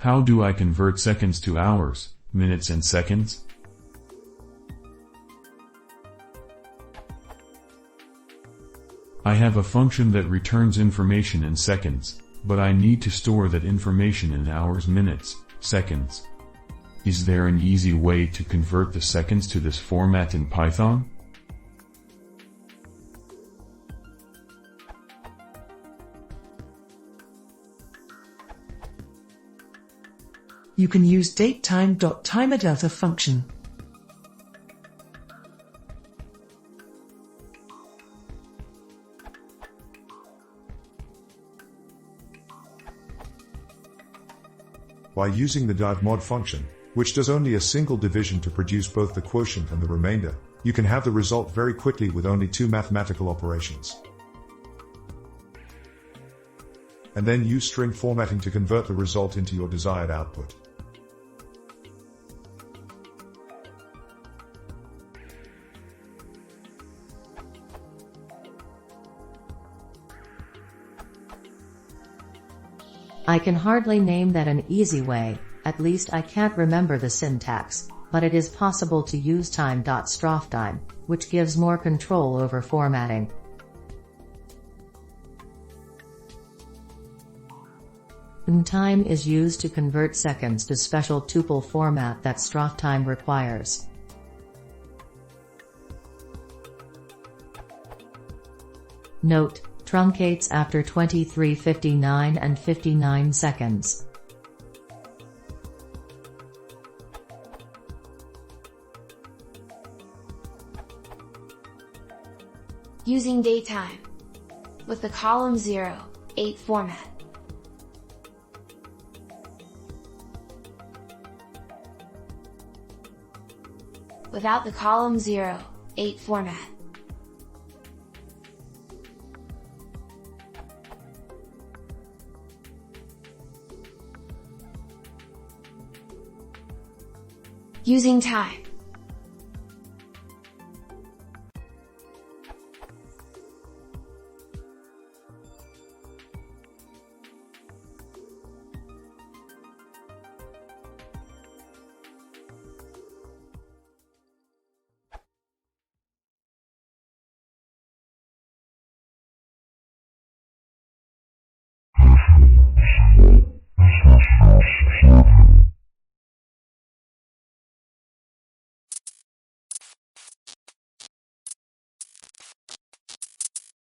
How do I convert seconds to hours, minutes and seconds? I have a function that returns information in seconds, but I need to store that information in hours, minutes, seconds. Is there an easy way to convert the seconds to this format in Python? You can use datetime.timerDelta function. By using the divemod function, which does only a single division to produce both the quotient and the remainder, you can have the result very quickly with only 2 mathematical operations. And then use string formatting to convert the result into your desired output. I can hardly name that an easy way, at least I can't remember the syntax, but it is possible to use time.strophtime, which gives more control over formatting. Time is used to convert seconds to special tuple format that strophtime requires. Note: truncates after 23:59 and 59 seconds. Using datetime with the column 0, 8 format. Without the column 0, 8 format. Using time